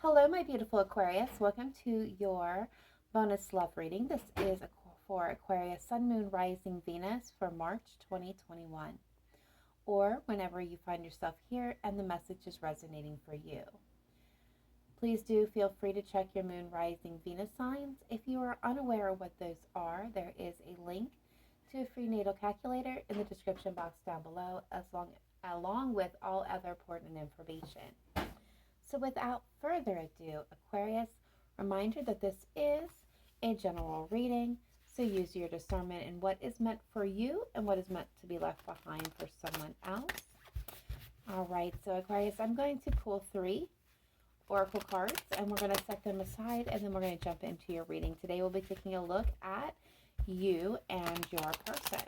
Hello, my beautiful Aquarius. Welcome to your bonus love reading. This is for Aquarius, Sun, Moon, Rising, Venus for March 2021, or whenever you find yourself here and the message is resonating for you. Please do feel free to check your Moon, Rising, Venus signs. If you are unaware of what those are, there is a link to a free natal calculator in the description box down below, along with all other important information. So without further ado, Aquarius, reminder that this is a general reading, so use your discernment in what is meant for you and what is meant to be left behind for someone else. All right, so Aquarius, I'm going to pull 3 oracle cards, and we're going to set them aside, and then we're going to jump into your reading. Today we'll be taking a look at you and your person,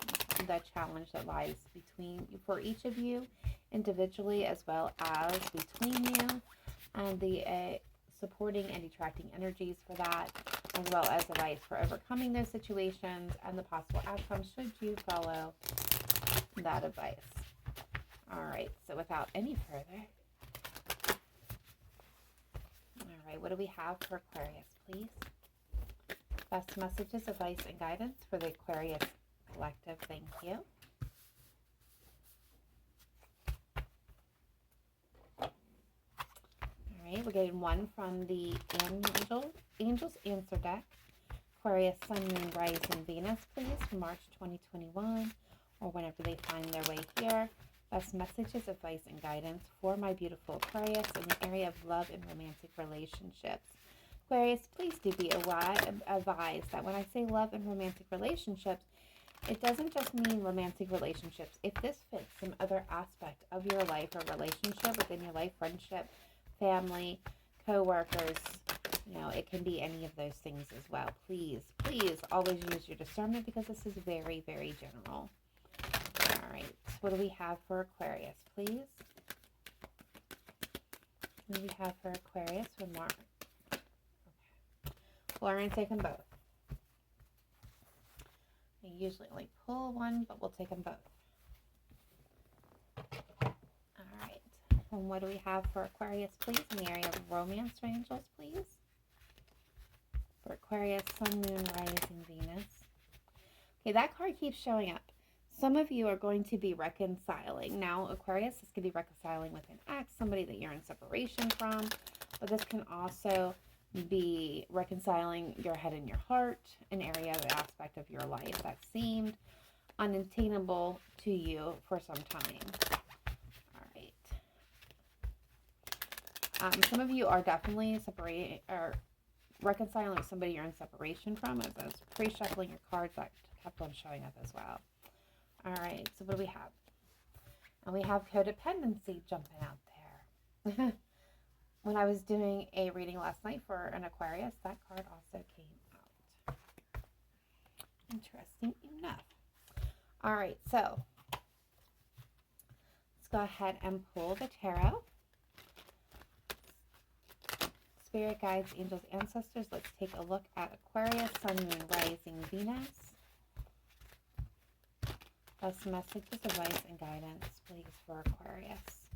the challenge that lies for each of you individually as well as between you, and the supporting and detracting energies for that, as well as advice for overcoming those situations and the possible outcomes should you follow that advice. All right, so without any further, all right, what do we have for Aquarius, please? Best messages, advice, and guidance for the Aquarius collective. Thank you. We're getting one from the Angels Answer deck. Aquarius, Sun, Moon, Rising, Venus, please, for March 2021, or whenever they find their way here. Best messages, advice, and guidance for my beautiful Aquarius in the area of love and romantic relationships. Aquarius, please do be advised that when I say love and romantic relationships, it doesn't just mean romantic relationships. If this fits some other aspect of your life or relationship within your life, friendship, family, co-workers, it can be any of those things as well. Please always use your discernment because this is very, very general. All right, what do we have for Aquarius, please? What do we have for Aquarius for March? Okay. Well, we're going to take them both. I usually only pull one, but we'll take them both. And what do we have for Aquarius, please, in the area of romance for angels, please? For Aquarius, Sun, Moon, Rising, Venus. Okay, that card keeps showing up. Some of you are going to be reconciling. Now, Aquarius, this could be reconciling with an ex, somebody that you're in separation from. But this can also be reconciling your head and your heart, an area or aspect of your life that seemed unattainable to you for some time. Some of you are definitely separating or reconciling with somebody you're in separation from. As I was pre-shuffling your cards, that kept on showing up as well. All right, so what do we have? And we have codependency jumping out there. When I was doing a reading last night for an Aquarius, that card also came out. Interesting enough. All right, so let's go ahead and pull the tarot. Spirit guides, angels, ancestors. Let's take a look at Aquarius, Sun, Moon, Rising, Venus. Best messages, advice, and guidance, please, for Aquarius.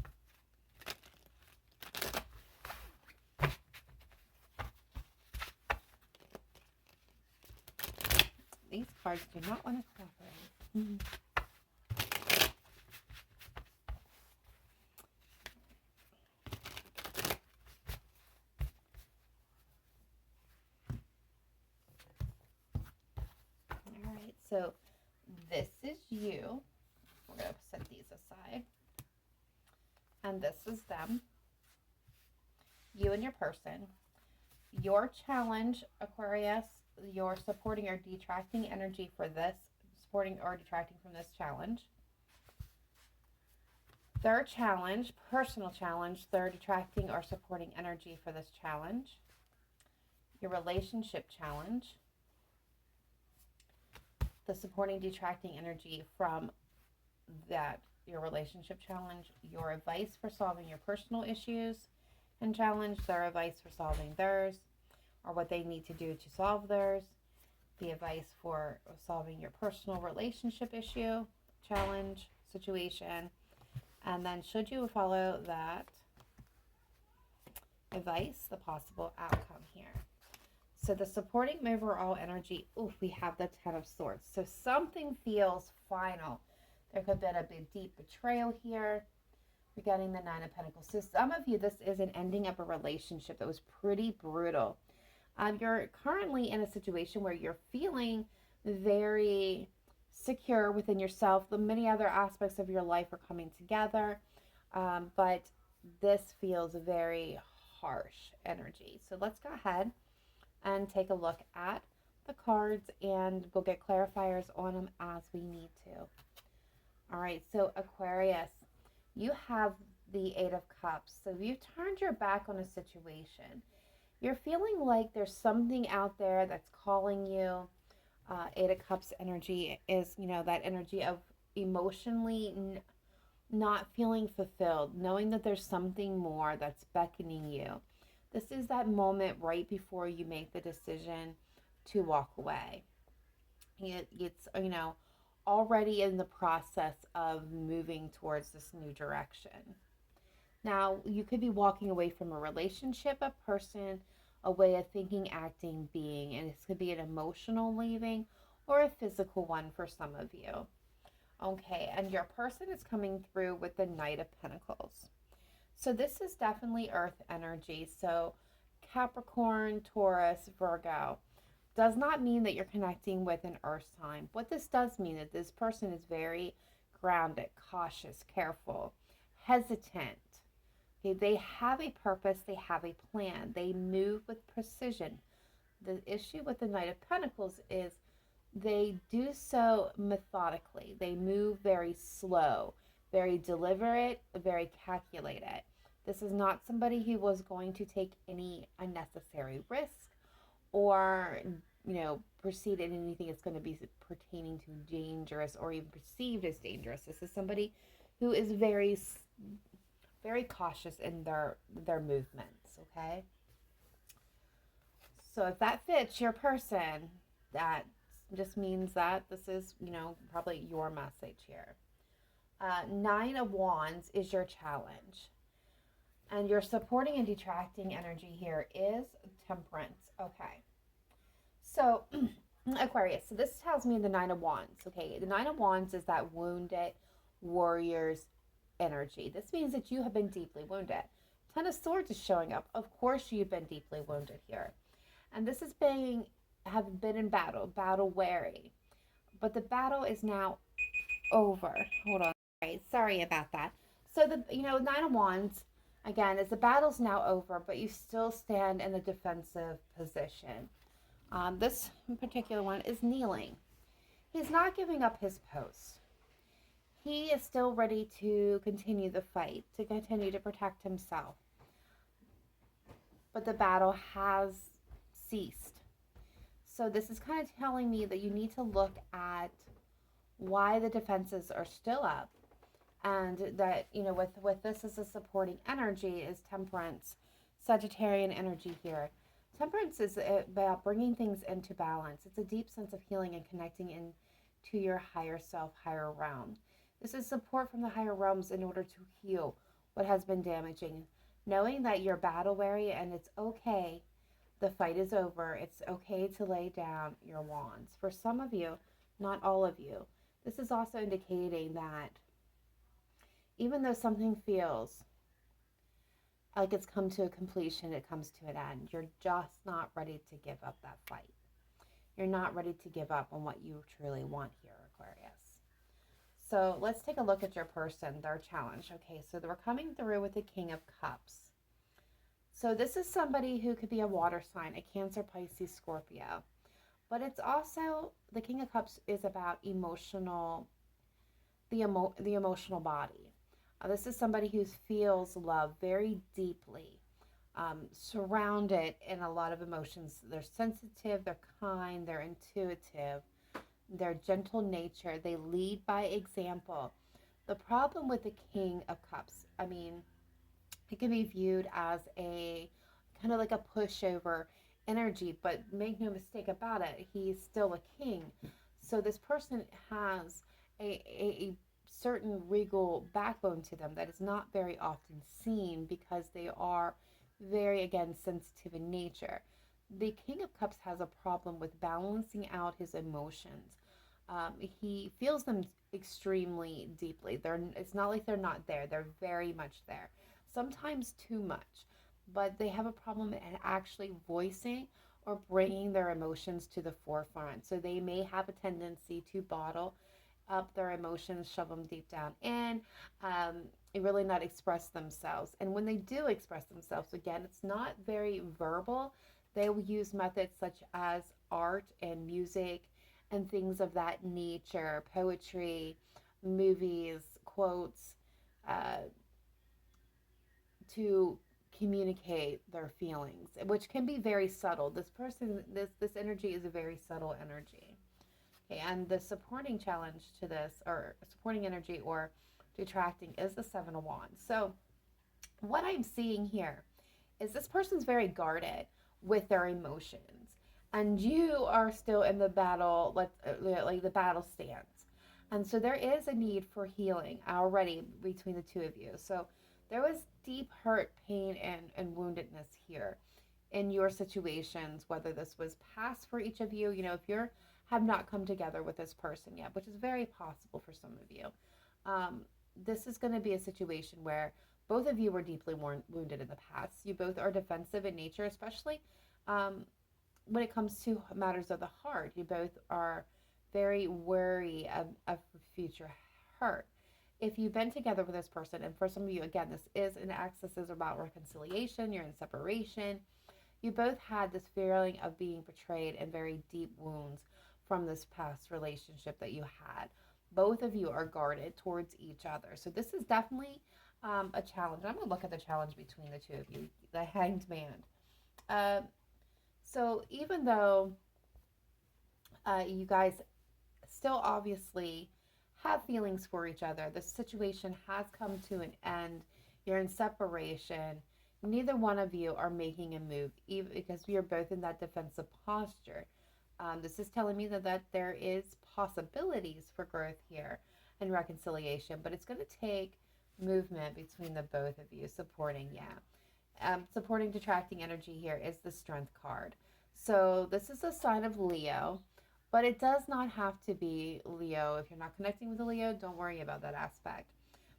These cards do not want to cooperate. So this is you. We're going to set these aside. And this is them. You and your person. Your challenge, Aquarius, you're supporting or detracting energy for this, supporting or detracting from this challenge. Their challenge, personal challenge, they're detracting or supporting energy for this challenge. Your relationship challenge. The supporting, detracting energy from that, your relationship challenge, your advice for solving your personal issues and challenge, their advice for solving theirs, or what they need to do to solve theirs, the advice for solving your personal relationship issue, challenge, situation, and then should you follow that, advice, the possible outcome here. So the supporting overall energy, we have the Ten of Swords. So something feels final. There could have been a big, deep betrayal here. We're getting the Nine of Pentacles. So some of you, this is an ending of a relationship that was pretty brutal. You're currently in a situation where you're feeling very secure within yourself. The many other aspects of your life are coming together, but this feels very harsh energy. So let's go ahead and take a look at the cards, and we'll get clarifiers on them as we need to. All right, so Aquarius, you have the Eight of Cups. So you've turned your back on a situation. You're feeling like there's something out there that's calling you. Eight of Cups energy is, that energy of emotionally not feeling fulfilled, knowing that there's something more that's beckoning you. This is that moment right before you make the decision to walk away. It's, already in the process of moving towards this new direction. Now, you could be walking away from a relationship, a person, a way of thinking, acting, being, and this could be an emotional leaving or a physical one for some of you. Okay, and your person is coming through with the Knight of Pentacles. So this is definitely earth energy. So Capricorn, Taurus, Virgo does not mean that you're connecting with an earth sign. What this does mean is this person is very grounded, cautious, careful, hesitant. Okay, they have a purpose, they have a plan, they move with precision. The issue with the Knight of Pentacles is they do so methodically. They move very slow, very deliberate, very calculated. This is not somebody who was going to take any unnecessary risk or, proceed in anything that's going to be pertaining to dangerous or even perceived as dangerous. This is somebody who is very, very cautious in their movements, okay? So if that fits your person, that just means that this is, probably your message here. Nine of Wands is your challenge. And your supporting and detracting energy here is Temperance. Okay. So, Aquarius, so this tells me the Nine of Wands. Okay, the Nine of Wands is that wounded warrior's energy. This means that you have been deeply wounded. Ten of Swords is showing up. Of course you've been deeply wounded here. And this is have been in battle weary. But the battle is now over. Hold on. Okay, sorry about that. So the Nine of Wands, again, is the battle's now over, but you still stand in a defensive position. This particular one is kneeling. He's not giving up his post. He is still ready to continue the fight, to continue to protect himself. But the battle has ceased. So this is kind of telling me that you need to look at why the defenses are still up, and that, with this as a supporting energy is Temperance, Sagittarian energy here. Temperance is about bringing things into balance. It's a deep sense of healing and connecting into your higher self, higher realm. This is support from the higher realms in order to heal what has been damaging. Knowing that you're battle weary and it's okay, the fight is over. It's okay to lay down your wands. For some of you, not all of you, this is also indicating that even though something feels like it's come to a completion, it comes to an end. You're just not ready to give up that fight. You're not ready to give up on what you truly want here, Aquarius. So let's take a look at your person, their challenge. Okay, so we're coming through with the King of Cups. So this is somebody who could be a water sign, a Cancer, Pisces, Scorpio. But it's also, the King of Cups is about the emotional body. This is somebody who feels love very deeply, surrounded in a lot of emotions. They're sensitive, they're kind, they're intuitive, they're gentle nature. They lead by example. The problem with the King of Cups, it can be viewed as a kind of like a pushover energy, but make no mistake about it, he's still a king. So this person has a certain regal backbone to them that is not very often seen, because they are very, again, sensitive in nature. The King of Cups has a problem with balancing out his emotions. He feels them extremely deeply. It's not like they're not there. They're very much there. Sometimes too much, but they have a problem in actually voicing or bringing their emotions to the forefront. So they may have a tendency to bottle up their emotions, shove them deep down in, um, and really not express themselves. And when they do express themselves, again, it's not very verbal. They will use methods such as art and music and things of that nature, poetry, movies, quotes, uh, to communicate their feelings, which can be very subtle. This energy is a very subtle energy. Okay, and the supporting challenge to this, or supporting energy or detracting, is the Seven of Wands. So what I'm seeing here is this person's very guarded with their emotions, and you are still in the battle, like the battle stance. And so there is a need for healing already between the two of you. So there was deep hurt, pain, and woundedness here in your situations, whether this was past for each of you, if you're have not come together with this person yet, which is very possible for some of you. Um, this is going to be a situation where both of you were deeply wounded in the past. You both are defensive in nature, especially um, when it comes to matters of the heart. You both are very wary of future hurt. If you've been together with this person, and for some of you, again, this is an axis is about reconciliation, you're in separation, you both had this feeling of being betrayed and very deep wounds from this past relationship that you had. Both of you are guarded towards each other. So this is definitely a challenge. I'm going to look at the challenge between the two of you, the Hanged Man. Uh, so even though you guys still obviously have feelings for each other, the situation has come to an end. You're in separation. Neither one of you are making a move, even because you're both in that defensive posture. This is telling me that there is possibilities for growth here and reconciliation, but it's going to take movement between the both of you supporting. Supporting detracting energy here is the Strength card. So this is a sign of Leo, but it does not have to be Leo. If you're not connecting with a Leo, don't worry about that aspect.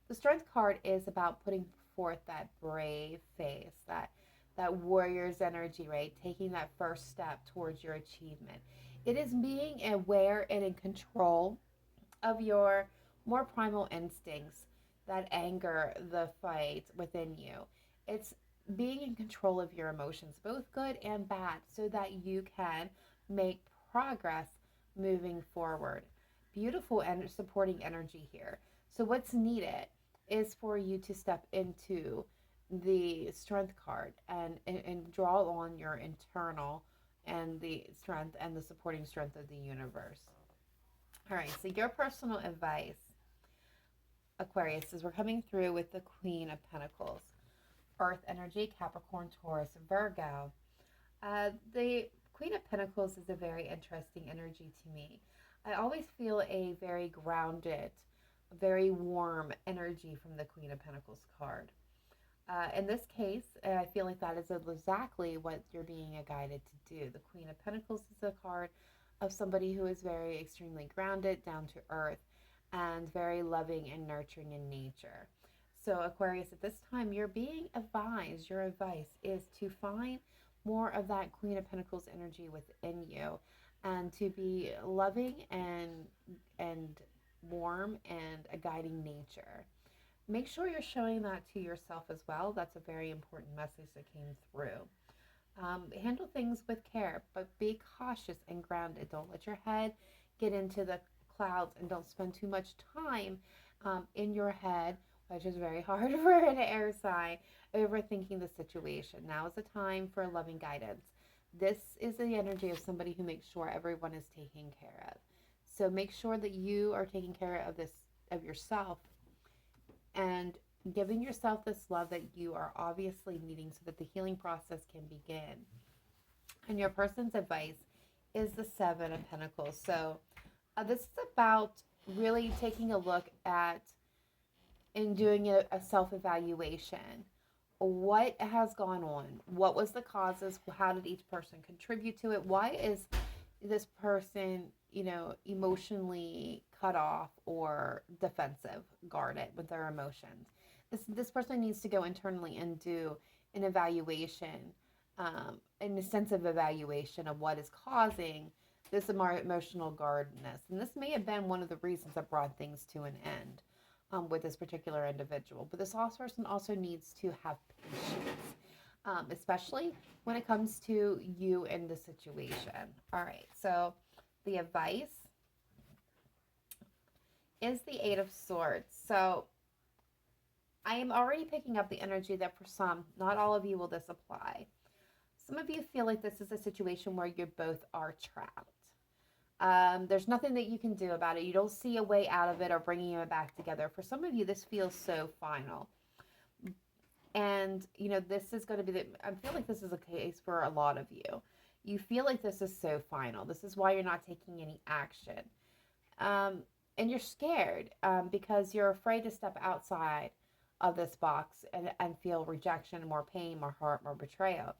The Strength card is about putting forth that brave face, that warrior's energy, right? Taking that first step towards your achievement. It is being aware and in control of your more primal instincts, that anger, the fight within you. It's being in control of your emotions, both good and bad, so that you can make progress moving forward. Beautiful and supporting energy here. So, what's needed is for you to step into the Strength card and draw on your internal and the strength and the supporting strength of the universe. All right, so your personal advice, Aquarius, is we're coming through with the Queen of Pentacles, Earth energy, Capricorn, Taurus, Virgo. The Queen of Pentacles is a very interesting energy to me. I always feel a very grounded, very warm energy from the Queen of Pentacles card. In this case, I feel like that is exactly what you're being guided to do. The Queen of Pentacles is a card of somebody who is very extremely grounded, down to earth, and very loving and nurturing in nature. So, Aquarius, at this time, you're being advised, your advice is to find more of that Queen of Pentacles energy within you and to be loving and warm and a guiding nature. Make sure you're showing that to yourself as well. That's a very important message that came through. Handle things with care, but be cautious and grounded. Don't let your head get into the clouds and don't spend too much time in your head, which is very hard for an air sign, overthinking the situation. Now is the time for loving guidance. This is the energy of somebody who makes sure everyone is taken care of. So make sure that you are taking care of this, of yourself, and giving yourself this love that you are obviously needing so that the healing process can begin. And your person's advice is the Seven of Pentacles. So this is about really taking a look at and doing a self-evaluation what has gone on? What was the causes? How did each person contribute to it? Why is this person, emotionally cut off or defensive, guarded with their emotions? This person needs to go internally and do an evaluation, and a sense of evaluation of what is causing this emotional guardedness. And this may have been one of the reasons that brought things to an end, with this particular individual. But this person also needs to have patience, especially when it comes to you in the situation. All right, so the advice is the Eight of Swords. So I am already picking up the energy that for some, not all of you will this apply. Some of you feel like this is a situation where you both are trapped. There's nothing that you can do about it. You don't see a way out of it or bringing it back together. For some of you, this feels so final. And, this is going to be I feel like this is a case for a lot of you. You feel like this is so final. This is why you're not taking any action. And you're scared, because you're afraid to step outside of this box and feel rejection, more pain, more hurt, more betrayal.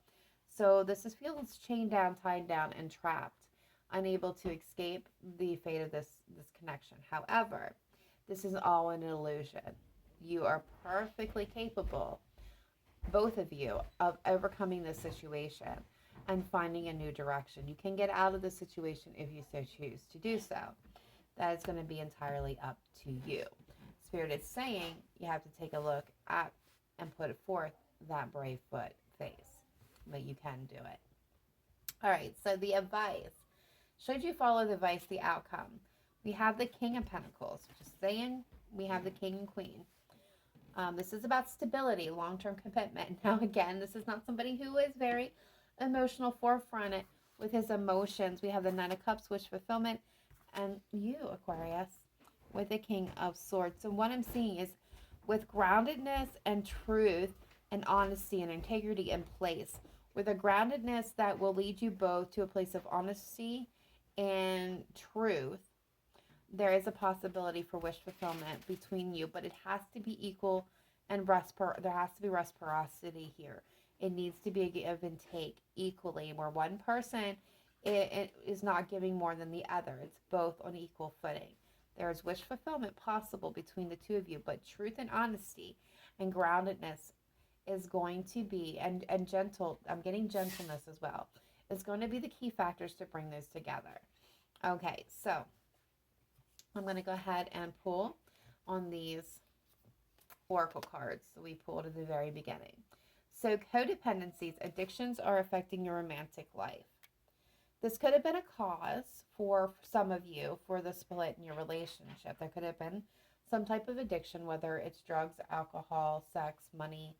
So this feels chained down, tied down, and trapped, unable to escape the fate of this connection. However, this is all an illusion. You are perfectly capable, both of you, of overcoming this situation and finding a new direction. You can get out of the situation if you so choose to do so. That is going to be entirely up to you. Spirit is saying you have to take a look at and put forth that brave foot face, but you can do it. All right, so the advice. Should you follow the advice, the outcome? We have the King of Pentacles. Just saying, we have the King and Queen. This is about stability, long-term commitment. Now, again, this is not somebody who is very emotional, forefronted with his emotions. We have the Nine of Cups, wish fulfillment, and you, Aquarius, with the King of Swords. So what I'm seeing is, with groundedness and truth and honesty and integrity in place, with a groundedness that will lead you both to a place of honesty and truth, there is a possibility for wish fulfillment between you, but it has to be equal and there has to be reciprocity here. It needs to be a give and take equally, where one person it is not giving more than the other. It's both on equal footing. There is wish fulfillment possible between the two of you, but truth and honesty and groundedness is going to be, and gentle, I'm getting gentleness as well, is going to be the key factors to bring those together. Okay, so I'm going to go ahead and pull on these oracle cards that we pulled at the very beginning. So codependencies, addictions are affecting your romantic life. This could have been a cause for some of you for the split in your relationship. There could have been some type of addiction, whether it's drugs, alcohol, sex, money,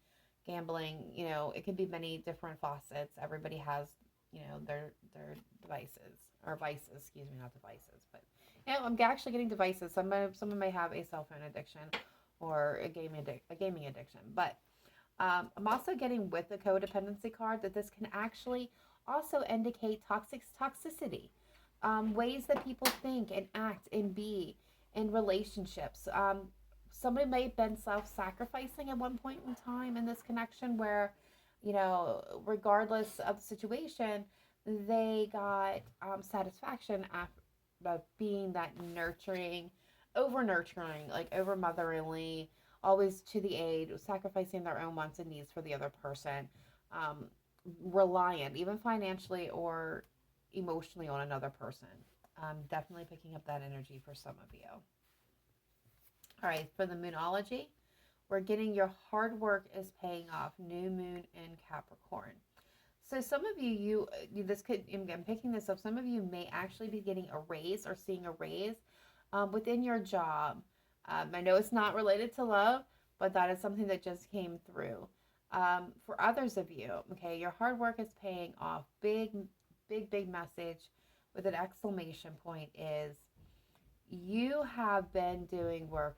gambling. It could be many different faucets. Everybody has, their devices, or vices, excuse me, not devices, but I'm actually getting devices. Someone may have a cell phone addiction or a gaming addiction, but I'm also getting, with the codependency card, that this can actually also indicate toxicity, ways that people think and act and be in relationships. Somebody may have been self-sacrificing at one point in time in this connection, where, regardless of the situation, they got satisfaction after being that nurturing, over-nurturing, like over-motherly, always to the aid, sacrificing their own wants and needs for the other person, reliant, even financially or emotionally, on another person. Definitely picking up that energy for some of you. All right, for the Moonology, we're getting your hard work is paying off. New moon in Capricorn. So some of you, I'm picking this up, some of you may actually be getting a raise or seeing a raise within your job. I know it's not related to love, but that is something that just came through. For others of you, okay, your hard work is paying off. Big message with an exclamation point is, you have been doing work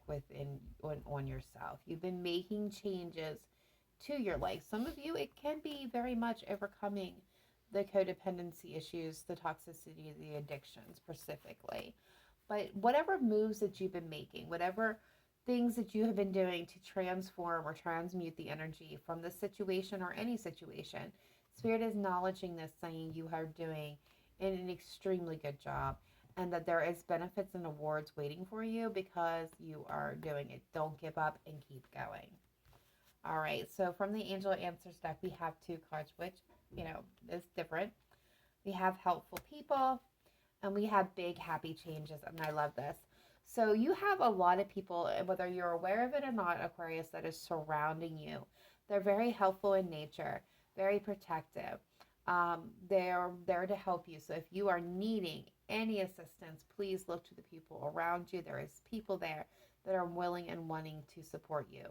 on yourself. You've been making changes to your life. Some of you, it can be very much overcoming the codependency issues, the toxicity, the addiction specifically. But whatever moves that you've been making, whatever things that you have been doing to transform or transmute the energy from this situation or any situation. Spirit is acknowledging this, saying you are doing an extremely good job, and that there is benefits and awards waiting for you because you are doing it. Don't give up and keep going. All right, so from the Angel Answers deck, we have 2 cards, which, is different. We have helpful people, and we have big happy changes, and I love this. So you have a lot of people, whether you're aware of it or not, Aquarius, that is surrounding you. They're very helpful in nature, very protective. They're there to help you. So if you are needing any assistance, please look to the people around you. There is people there that are willing and wanting to support you.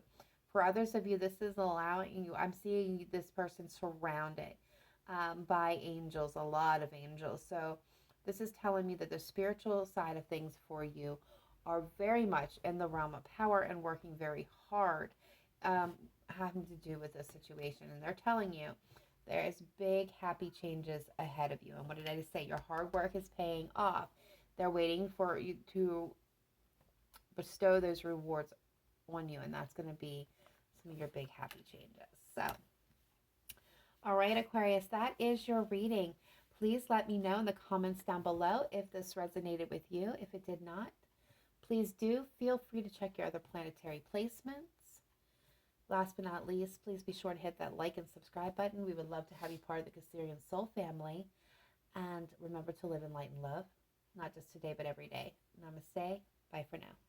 For others of you, this is allowing you, I'm seeing this person surrounded by angels, a lot of angels. So this is telling me that the spiritual side of things for you are very much in the realm of power and working very hard, having to do with this situation. And they're telling you there is big happy changes ahead of you. And what did I just say? Your hard work is paying off. They're waiting for you to bestow those rewards on you, and that's going to be some of your big happy changes. So, all right, Aquarius, that is your reading. Please let me know in the comments down below if this resonated with you. If it did not, please do feel free to check your other planetary placements. Last but not least, please be sure to hit that like and subscribe button. We would love to have you part of the Cancerian Soul family. And remember to live in light and love, not just today, but every day. Namaste. Bye for now.